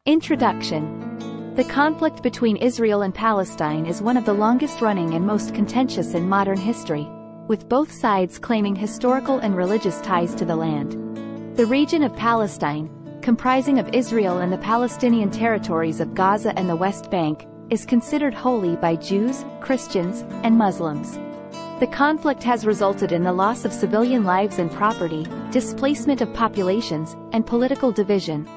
Introduction. The conflict between Israel and Palestine is one of the longest-running and most contentious in modern history, with both sides claiming historical and religious ties to the land. The region of Palestine, comprising of Israel and the Palestinian territories of Gaza and the West Bank, is considered holy by Jews, Christians, and Muslims. The conflict has resulted in the loss of civilian lives and property, displacement of populations, and political division.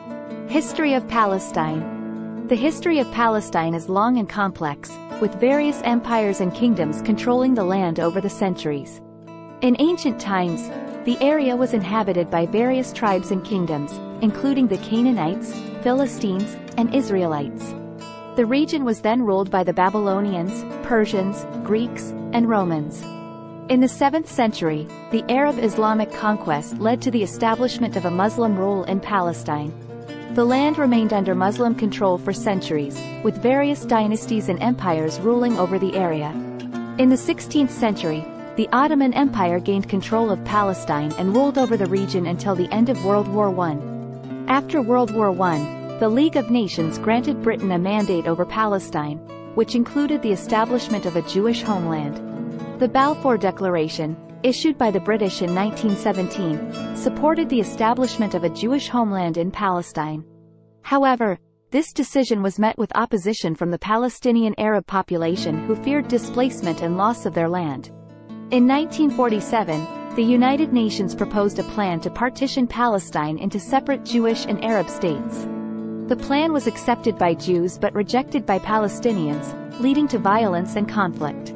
History of Palestine. The history of Palestine is long and complex, with various empires and kingdoms controlling the land over the centuries. In ancient times, the area was inhabited by various tribes and kingdoms, including the Canaanites, Philistines, and Israelites. The region was then ruled by the Babylonians, Persians, Greeks, and Romans. In the 7th century, the Arab Islamic conquest led to the establishment of a Muslim rule in Palestine. The land remained under Muslim control for centuries, with various dynasties and empires ruling over the area. In the 16th century, the Ottoman Empire gained control of Palestine and ruled over the region until the end of World War I. After World War I, the League of Nations granted Britain a mandate over Palestine, which included the establishment of a Jewish homeland. The Balfour Declaration, issued by the British in 1917, supported the establishment of a Jewish homeland in Palestine. However, this decision was met with opposition from the Palestinian Arab population who feared displacement and loss of their land. In 1947, the United Nations proposed a plan to partition Palestine into separate Jewish and Arab states. The plan was accepted by Jews but rejected by Palestinians, leading to violence and conflict.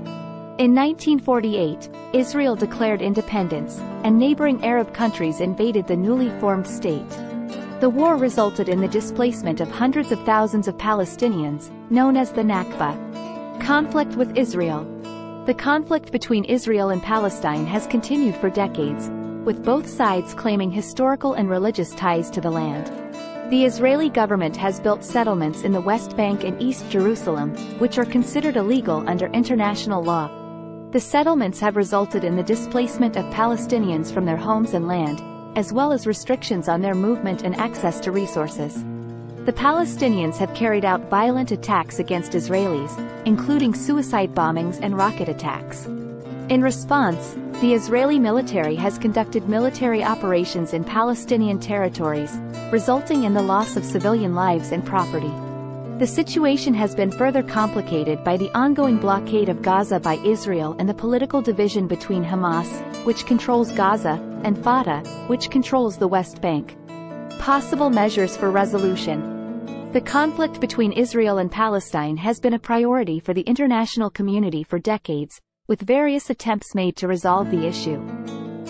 In 1948, Israel declared independence, and neighboring Arab countries invaded the newly formed state. The war resulted in the displacement of hundreds of thousands of Palestinians, known as the Nakba. Conflict with Israel. The conflict between Israel and Palestine has continued for decades, with both sides claiming historical and religious ties to the land. The Israeli government has built settlements in the West Bank and East Jerusalem, which are considered illegal under international law. The settlements have resulted in the displacement of Palestinians from their homes and land, as well as restrictions on their movement and access to resources. The Palestinians have carried out violent attacks against Israelis, including suicide bombings and rocket attacks. In response, the Israeli military has conducted military operations in Palestinian territories, resulting in the loss of civilian lives and property. The situation has been further complicated by the ongoing blockade of Gaza by Israel and the political division between Hamas, which controls Gaza, and Fatah, which controls the West Bank. Possible measures for resolution. The conflict between Israel and Palestine has been a priority for the international community for decades, with various attempts made to resolve the issue.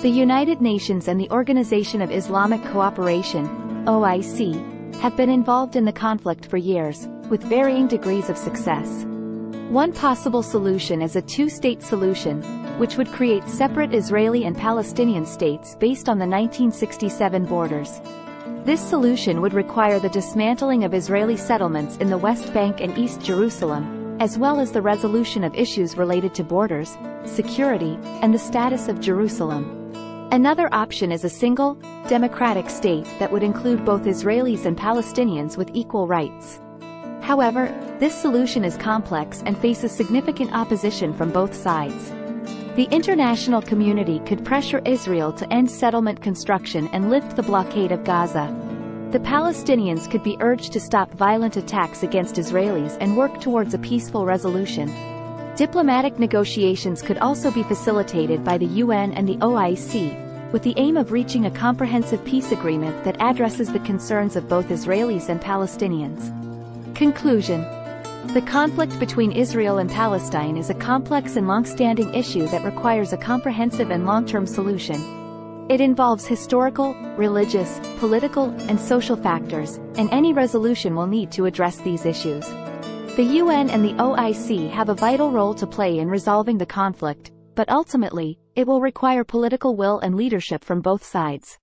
The United Nations and the Organization of Islamic Cooperation, OIC, have been involved in the conflict for years, with varying degrees of success. One possible solution is a two-state solution, which would create separate Israeli and Palestinian states based on the 1967 borders. This solution would require the dismantling of Israeli settlements in the West Bank and East Jerusalem, as well as the resolution of issues related to borders, security, and the status of Jerusalem. Another option is a single, democratic state that would include both Israelis and Palestinians with equal rights. However, this solution is complex and faces significant opposition from both sides. The international community could pressure Israel to end settlement construction and lift the blockade of Gaza. The Palestinians could be urged to stop violent attacks against Israelis and work towards a peaceful resolution. Diplomatic negotiations could also be facilitated by the UN and the OIC, with the aim of reaching a comprehensive peace agreement that addresses the concerns of both Israelis and Palestinians. Conclusion. The conflict between Israel and Palestine is a complex and long-standing issue that requires a comprehensive and long-term solution. It involves historical, religious, political, and social factors, and any resolution will need to address these issues. The UN and the OIC have a vital role to play in resolving the conflict, but ultimately, it will require political will and leadership from both sides.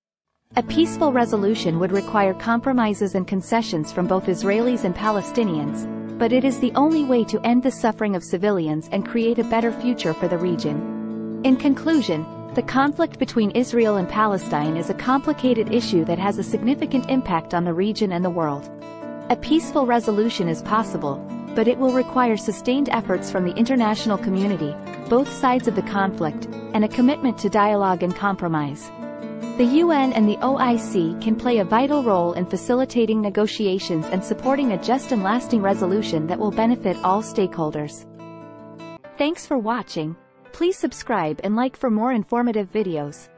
A peaceful resolution would require compromises and concessions from both Israelis and Palestinians, but it is the only way to end the suffering of civilians and create a better future for the region. In conclusion, the conflict between Israel and Palestine is a complicated issue that has a significant impact on the region and the world. A peaceful resolution is possible, but it will require sustained efforts from the international community, both sides of the conflict, and a commitment to dialogue and compromise. The UN and the OIC can play a vital role in facilitating negotiations and supporting a just and lasting resolution that will benefit all stakeholders. Thanks for watching. Please subscribe and like for more informative videos.